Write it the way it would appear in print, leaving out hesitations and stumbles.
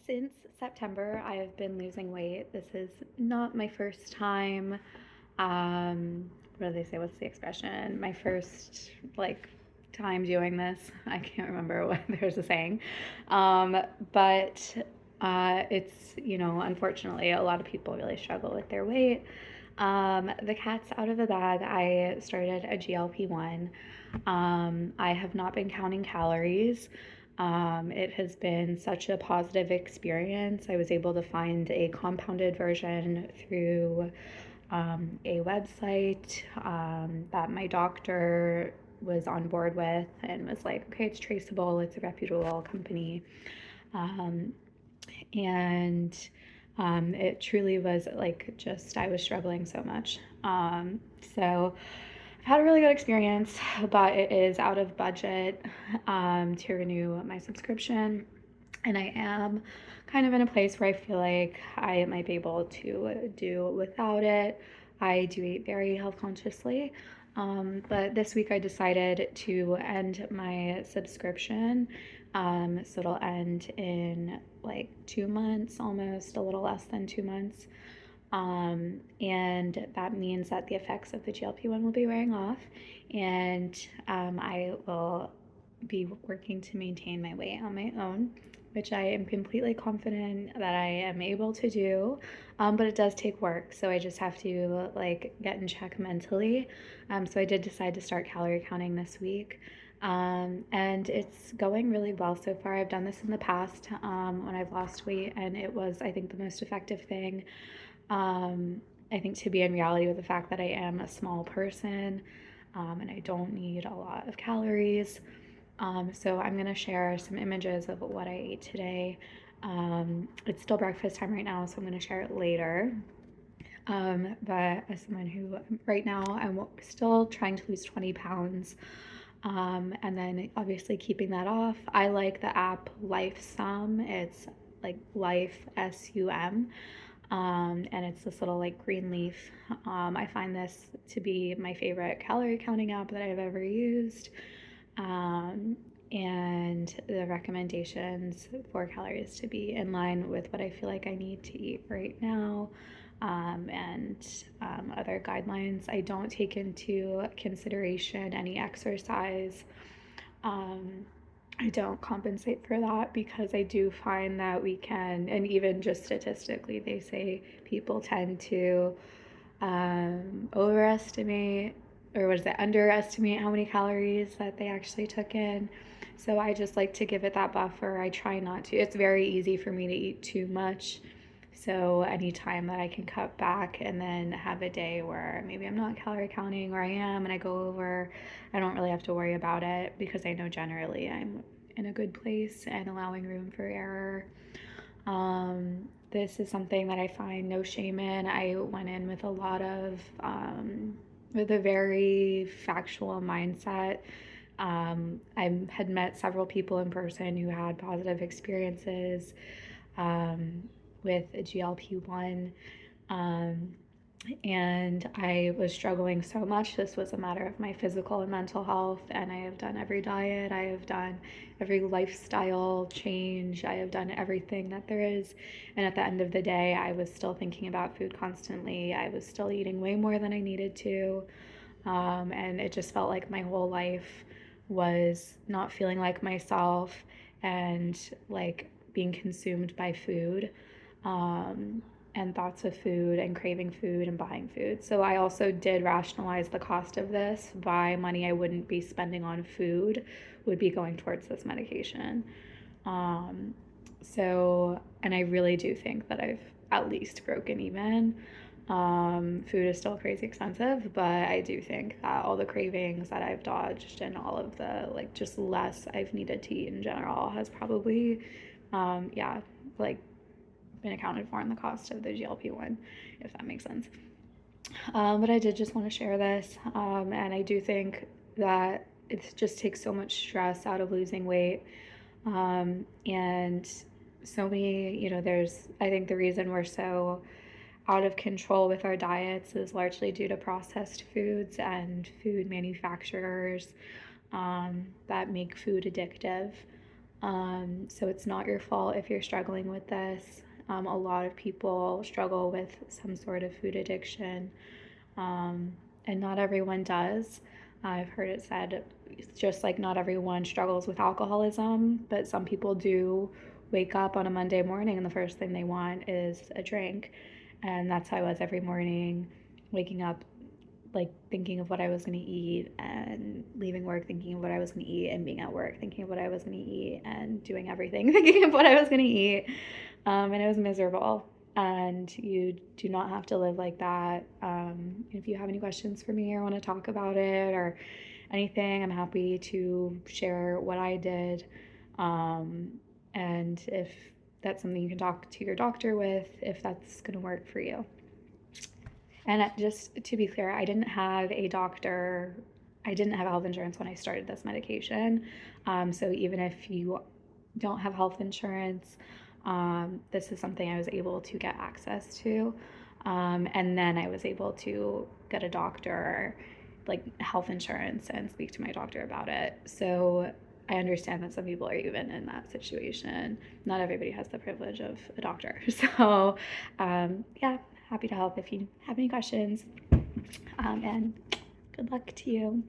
Since September, I have been losing weight. This is not my first time. What do they say? What's the expression? My first time doing this. I can't remember what there's a saying. Um, but it's, unfortunately, a lot of people really struggle with their weight. The cat's out of the bag. I started a GLP-1. I have not been counting calories. It has been such a positive experience. I was able to find a compounded version through a website that my doctor was on board with and was like, okay, it's traceable, it's a reputable company. Um, and it truly was I was struggling so much. So I've had a really good experience, but it is out of budget to renew my subscription. And I am kind of in a place where I feel like I might be able to do without it. I do eat very health consciously. But this week I decided to end my subscription. So it'll end in like 2 months, almost a little less than 2 months. And that means that the effects of the GLP-1 will be wearing off, and I will be working to maintain my weight on my own, which I am completely confident that I am able to do. But it does take work, so I just have to get in check mentally. So I did decide to start calorie counting this week. And it's going really well so far. I've done this in the past when I've lost weight, and it was, I think, the most effective thing. I think to be in reality with the fact that I am a small person and I don't need a lot of calories. So I'm going to share some images of what I ate today. It's still breakfast time right now, so I'm going to share it later. But as someone who right now I'm still trying to lose 20 pounds, and then obviously keeping that off. I like the app LifeSum. It's like Life SUM. And it's this little green leaf. I find this to be my favorite calorie counting app that I've ever used. Um, and the recommendations for calories to be in line with what I feel like I need to eat right now. And other guidelines. I don't take into consideration any exercise. Um, I don't compensate for that because I do find that we can, and even just statistically, they say people tend to overestimate, or what is it, underestimate how many calories that they actually took in. So I just like to give it that buffer. I try not to. It's very easy for me to eat too much. So anytime that I can cut back and then have a day where maybe I'm not calorie counting or I am and I go over, I don't really have to worry about it because I know generally I'm in a good place and allowing room for error. This is something that I find no shame in. I went in with a lot of, with a very factual mindset. I had met several people in person who had positive experiences um, with a GLP-1. Um, and I was struggling so much. This was a matter of my physical and mental health, and I have done every diet, I have done every lifestyle change, I have done everything that there is. And at the end of the day, I was still thinking about food constantly. I was still eating way more than I needed to. And it just felt like my whole life was not feeling like myself and being consumed by food. And thoughts of food and craving food and buying food. So I also did rationalize the cost of this by money I wouldn't be spending on food would be going towards this medication. Um, and I really do think that I've at least broken even. Food is still crazy expensive, but I do think that all the cravings that I've dodged and all of the just less I've needed to eat in general has probably, yeah, like been accounted for in the cost of the GLP-1, if that makes sense. But I did just want to share this, and I do think that it just takes so much stress out of losing weight, and so many, I think the reason we're so out of control with our diets is largely due to processed foods and food manufacturers that make food addictive. So it's not your fault if you're struggling with this. A lot of people struggle with some sort of food addiction, and not everyone does. I've heard it said, just like not everyone struggles with alcoholism, but some people do wake up on a Monday morning and the first thing they want is a drink. And that's how I was every morning, waking up like thinking of what I was going to eat, and leaving work thinking of what I was going to eat, and being at work thinking of what I was going to eat, and doing everything thinking of what I was going to eat. And it was miserable. And you do not have to live like that. If you have any questions for me or want to talk about it or anything, I'm happy to share what I did. And if that's something you can talk to your doctor with, if that's going to work for you. And just to be clear, I didn't have a doctor, I didn't have health insurance when I started this medication. So even if you don't have health insurance, this is something I was able to get access to. And then I was able to get a doctor, like health insurance, and speak to my doctor about it. So I understand that some people are even in that situation. Not everybody has the privilege of a doctor. So, yeah, happy to help if you have any questions. And good luck to you.